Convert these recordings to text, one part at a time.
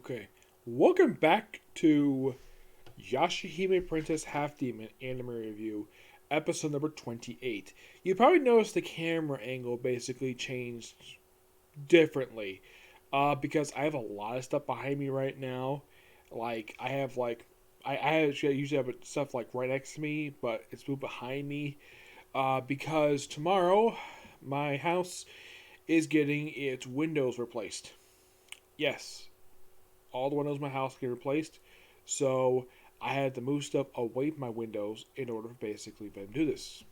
Okay, welcome back to Yashahime Princess Half Demon Anime Review, episode number 28. You probably noticed the camera angle basically changed differently, because I have a lot of stuff behind me right now. I usually have stuff like right next to me, but it's moved behind me, because tomorrow my house is getting its windows replaced. Yes, all the windows in my house get replaced. So I had to move stuff away from my windows in order to basically then do this.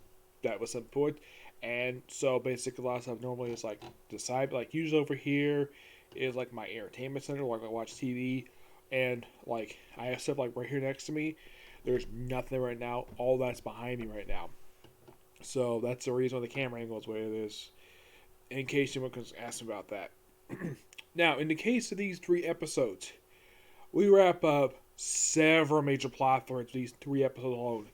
That was some point. And so basically a lot of stuff normally is like the side, like usually over here is like my entertainment center, like I watch TV. And like I have stuff like right here next to me. There's nothing right now. All that's behind me right now. So that's the reason why the camera angle is the way it is. In case anyone was asking about that. Now, in the case of these three episodes, we wrap up several major plot threads these three episodes alone.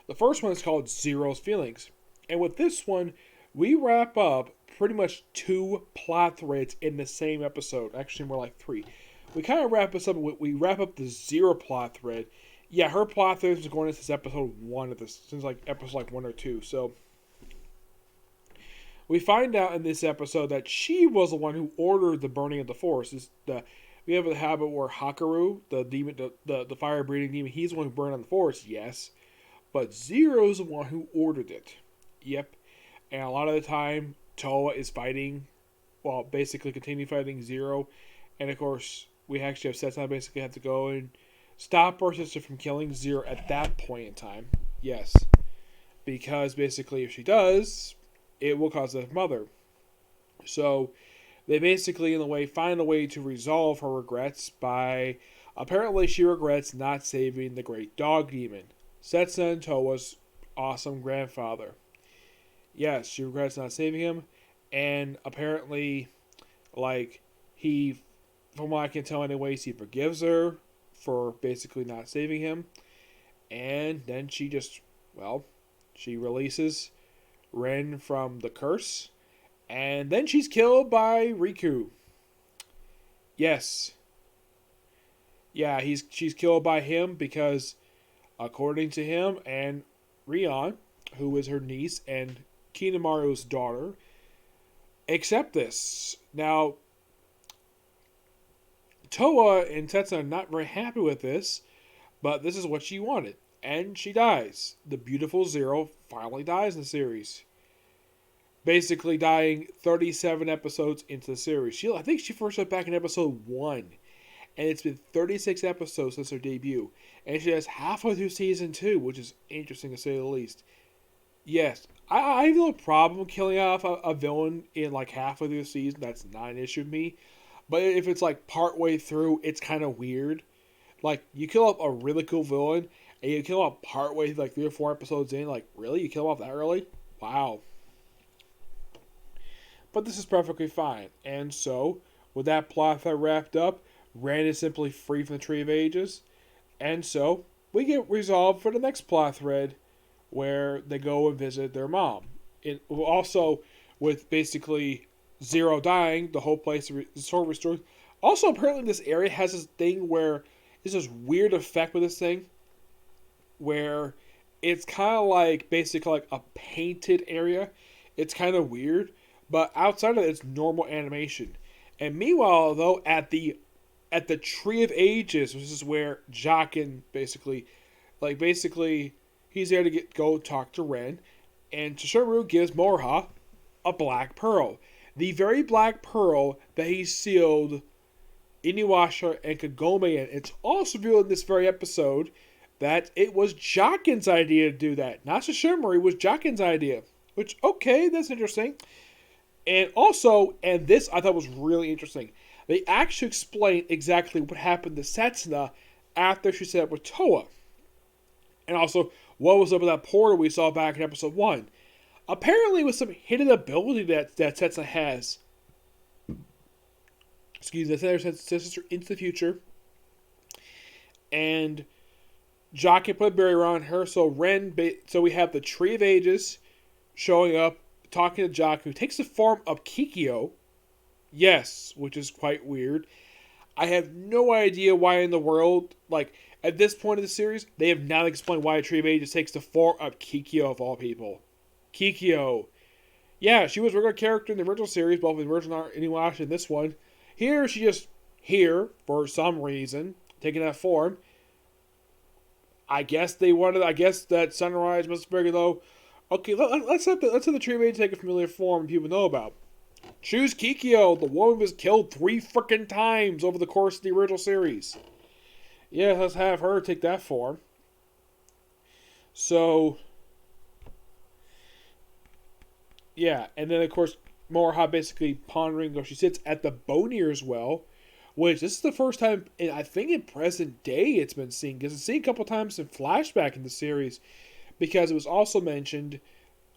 The first one is called Zero's Feelings. And with this one, we wrap up pretty much two plot threads in the same episode. Actually, more like three. We kind of wrap this up. We wrap up the Zero plot thread. Yeah, her plot thread is going into this episode one of this, since like episode like one or two. So we find out in this episode that she was the one who ordered the burning of the forest. We have a habit where Hakaru, the demon, the fire breathing demon, he's the one who burned on the forest, yes. But Zero's the one who ordered it. Yep. And a lot of the time, Toa is fighting, well, basically continue fighting Zero. And of course, we actually have Setsuna basically have to go and stop our sister from killing Zero at that point in time. Yes. Because basically, if she does, it will cause her mother. So they basically, in a way, find a way to resolve her regrets by, apparently she regrets not saving the great dog demon, Setsuna and Toa's awesome grandfather. Yes, she regrets not saving him, and apparently, like, he, from what I can tell anyways, he forgives her for basically not saving him, and then she just, well, she releases Ren from the curse, and then she's killed by Riku. Yes. Yeah, she's killed by him because, according to him and Rion, who is her niece and Kinemaru's daughter, accept this. Now, Toa and Setsuna are not very happy with this, but this is what she wanted. And she dies. The beautiful Zero finally dies in the series. Basically dying 37 episodes into the series. I think she first went back in episode 1. And it's been 36 episodes since her debut. And she has halfway through season 2, which is interesting to say the least. Yes, I have no problem killing off a villain in like halfway through the season. That's not an issue with me. But if it's like partway through, it's kind of weird. Like, you kill off a really cool villain, and you kill him off partway, like 3 or 4 episodes in. Like, really? You kill him off that early? Wow. But this is perfectly fine. And so, with that plot thread wrapped up, Ren is simply free from the Tree of Ages. And so, we get resolved for the next plot thread, where they go and visit their mom. Also, with basically Zero dying, the whole place is sort of restored. Also, apparently this area has this thing where, there's this weird effect with this thing, where it's kind of like, basically like a painted area. It's kind of weird. But outside of it, it's normal animation. And meanwhile, though, at the Tree of Ages, which is where Jockin basically, he's there to go talk to Ren, and Tsushiro gives Moroha a black pearl. The very black pearl that he sealed Inuyasha and Kagome in. It's also revealed in this very episode that it was Jockin's idea to do that. Not Tsushiro, it was Jockin's idea. Which, okay, that's interesting. And also, and this I thought was really interesting, they actually explain exactly what happened to Setsuna after she set up with Toa. And also, what was up with that portal we saw back in episode 1. Apparently, with some hidden ability that Setsuna has, that sends her sister into the future, and Jockin put a barrier on her, so we have the Tree of Ages showing up, talking to Jockin, who takes the form of Kikyo. Yes, which is quite weird. I have no idea why in the world, like, at this point of the series, they have not explained why a tree of ages takes the form of Kikyo of all people. Kikyo. Yeah, she was a regular character in the original series, both in the original Inuyasha and this one. Here, she just here for some reason, taking that form. I guess they wanted. I guess that Sunrise must be though. Okay, let's have the tree maiden take a familiar form people know about. Choose Kikyo. The woman was killed 3 freaking times over the course of the original series. Yeah, let's have her take that form. So, yeah, and then of course Moroha basically pondering, or she sits at the Bonier's well, which this is the first time I think in present day it's been seen, because it's seen a couple times in flashback in the series, because it was also mentioned.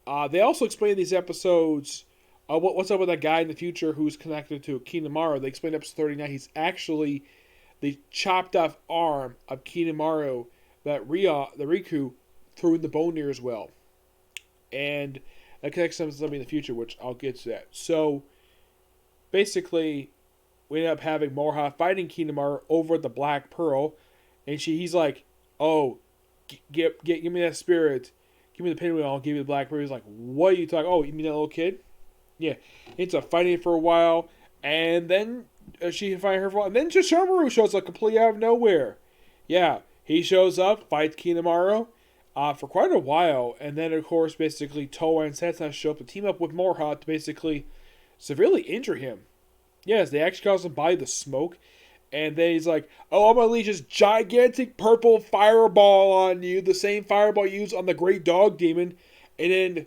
They also explained these episodes. What's up with that guy in the future who's connected to Kinemaru? They explained episode 39. He's actually the chopped off arm of Kinemaru that the Riku threw in the Bonir as well, and that connects them to something in the future, which I'll get to that. So basically, we end up having Moroha fighting Kinemaru over the Black Pearl, and he's like, "Oh, give me that spirit, give me the pinwheel, I'll give you the Black Pearl." He's like, "What are you talking? Oh, you mean that little kid?" Yeah, ends up fighting for a while, and then she can find her for a while, and then Shishomaru shows up completely out of nowhere. Yeah, he shows up, fights Kinemaru for quite a while, and then of course basically Towa and Setsuna show up to team up with Moroha to basically severely injure him. Yes, they actually cause him by the smoke, and then he's like, "Oh, I'm gonna unleash this gigantic purple fireball on you, the same fireball used on the Great Dog Demon," and then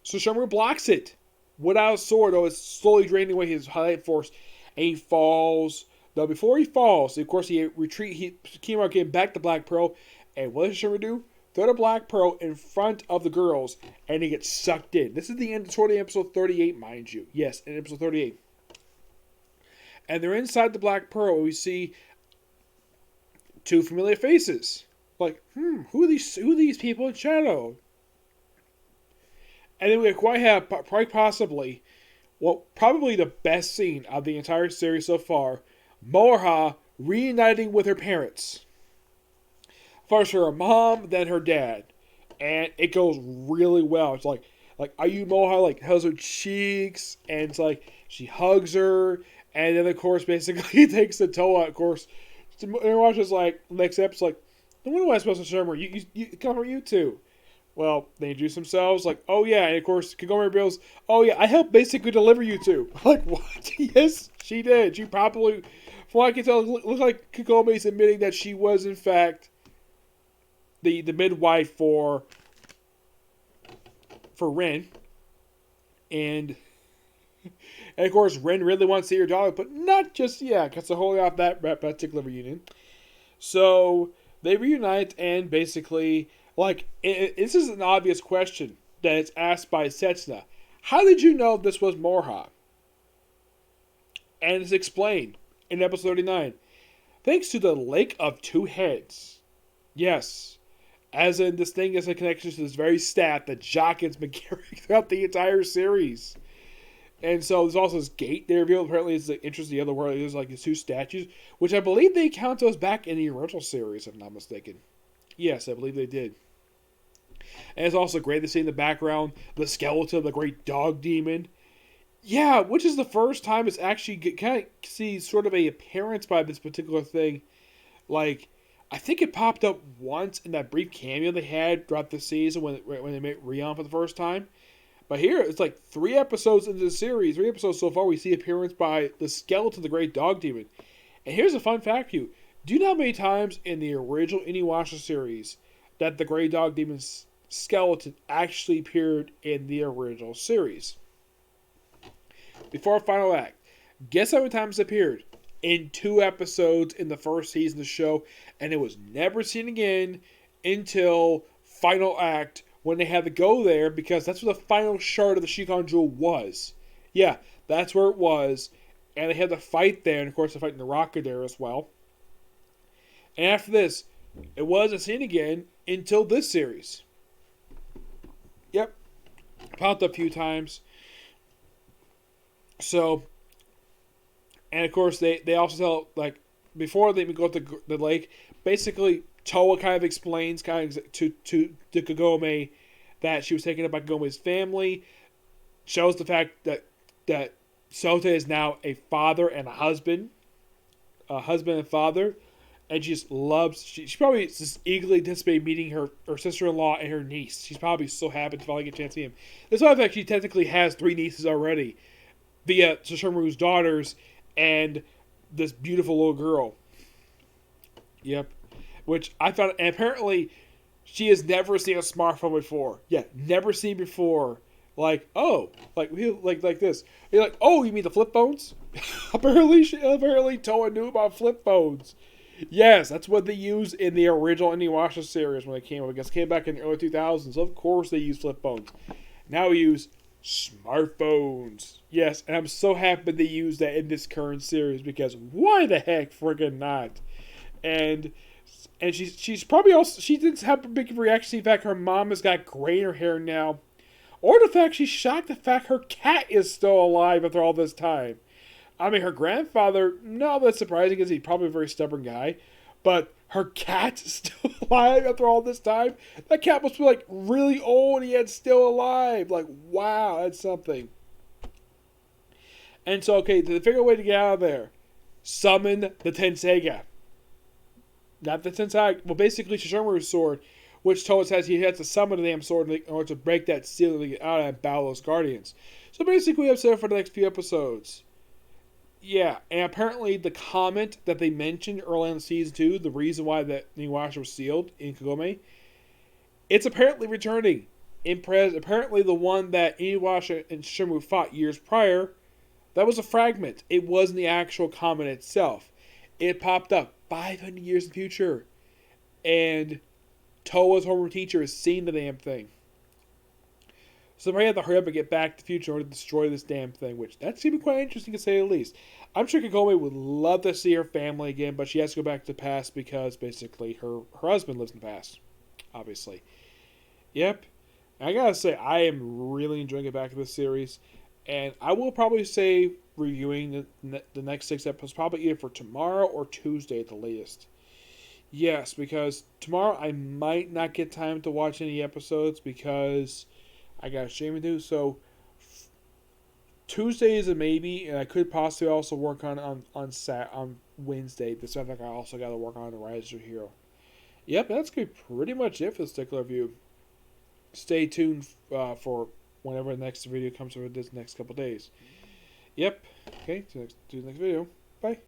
Shishomaru blocks it without a sword, though it's slowly draining away his highlight force, and he falls. Though before he falls, of course, Kinemaru getting back the Black Pearl, and what does Shishomaru do? Throw the Black Pearl in front of the girls, and he gets sucked in. This is the end of episode 38, mind you. Yes, in episode 38. And they're inside the Black Pearl, and we see 2 familiar faces. Like, who are these people in shadow? And then we quite have probably possibly, well, probably the best scene of the entire series so far. Moroha reuniting with her parents. First her mom, then her dad. And it goes really well. It's like are you Moroha? Like, hugs her cheeks, and it's like, she hugs her, and then of course basically he takes the Toa, of course. And watches like, next episode, like, no wonder why I'm supposed to show her. You come from you two. Well, they introduce themselves, like, "Oh yeah," and of course, Kagome Bills, "Oh yeah, I helped basically deliver you two." Like, what? Yes, she did. She probably, from what I can tell, it looks like Kagome's admitting that she was, in fact, the midwife for Rin. And of course, Rin really wants to see her daughter, but not just yet, because they're holding off that particular reunion. So, they reunite, and basically, like, this is an obvious question that is asked by Setsuna. How did you know this was Moroha? And it's explained in episode 39. Thanks to the Lake of Two Heads. Yes. As in, this thing is a connection to this very stat that Jaken's been carrying throughout the entire series. And so there's also this gate they revealed. Apparently it's the interest of the other world. There's like these 2 statues, which I believe they count those back in the original series, if I'm not mistaken. Yes, I believe they did. And it's also great to see in the background the skeleton of the Great Dog Demon. Yeah, which is the first time it's actually kind of see sort of a appearance by this particular thing. Like, I think it popped up once in that brief cameo they had throughout the season when they met Rion for the first time. But here, it's like 3 episodes into the series, 3 episodes so far, we see appearance by the skeleton of the Great Dog Demon. And here's a fun fact for you. Do you know how many times in the original Inuyasha series that the Great Dog Demon's skeleton actually appeared in the original series? Before final act, guess how many times it appeared? In 2 episodes in the first season of the show, and it was never seen again until final act when they had to go there, because that's where the final shard of the Shikon Jewel was. Yeah, that's where it was, and they had to fight there, and of course they fight in the rocket there as well. And after this, it wasn't seen again until this series. Yep. Popped up a few times. So, And of course, they also tell, like, before they even go to the lake, basically, Toa kind of explains to Kagome that she was taken up by Kagome's family, shows the fact that Sota is now a father and a husband and father, and she just loves. She probably just eagerly anticipated meeting her sister-in-law and her niece. She's probably so happy to finally get a chance to see him. Despite the fact she technically has three nieces already, via Sesshomaru's daughters and this beautiful little girl. Yep. Which I found, and apparently she has never seen a smartphone before. Yeah, never seen before. Like, oh, like this. You're like, oh, you mean the flip phones? apparently Toa knew about flip phones. Yes, that's what they used in the original Inuyasha series when they came up. I guess came back in the early 2000s. So of course they use flip phones. Now we use smartphones. Yes, and I'm so happy they use that in this current series because why the heck friggin' not? And she's probably also, she didn't have a big reaction to the fact her mom has got grayer hair now, or the fact she's shocked the fact her cat is still alive after all this time. I mean, her grandfather, no, that's surprising because he's probably a very stubborn guy, but her cat's still alive after all this time. That cat must be like really old and yet still alive. Like, wow, that's something. And so, okay, to figure a way to get out of there, summon the Tenseiga. Not the Tenseiga, well, basically Sesshomaru's sword, which Toa says he has to summon the damn sword in order to break that seal to get out and battle those guardians. So basically, we have set for the next few episodes. Yeah, and apparently the comment that they mentioned early in season 2, the reason why that Inuyasha was sealed in Kagome, it's apparently returning. Apparently the one that Inuyasha and Sesshomaru fought years prior, that was a fragment. It wasn't the actual comment itself. It popped up 500 years in the future. And Toa's homeroom teacher has seen the damn thing. So they have to hurry up and get back to the future in order to destroy this damn thing, which that's going to be quite interesting to say the least. I'm sure Kagome would love to see her family again, but she has to go back to the past because basically her husband lives in the past. Obviously. Yep. And I gotta say, I am really enjoying it back to this series. And I will probably say reviewing the next 6 episodes probably either for tomorrow or Tuesday at the latest. Yes, because tomorrow I might not get time to watch any episodes because I got a stream to do. So Tuesday is a maybe, and I could possibly also work on Wednesday. This I think I also got to work on the Rise of Hero. Yep, that's going to be pretty much it for this particular review. Stay tuned for whenever the next video comes over this next couple days. Yep. Okay, to the next video. Bye.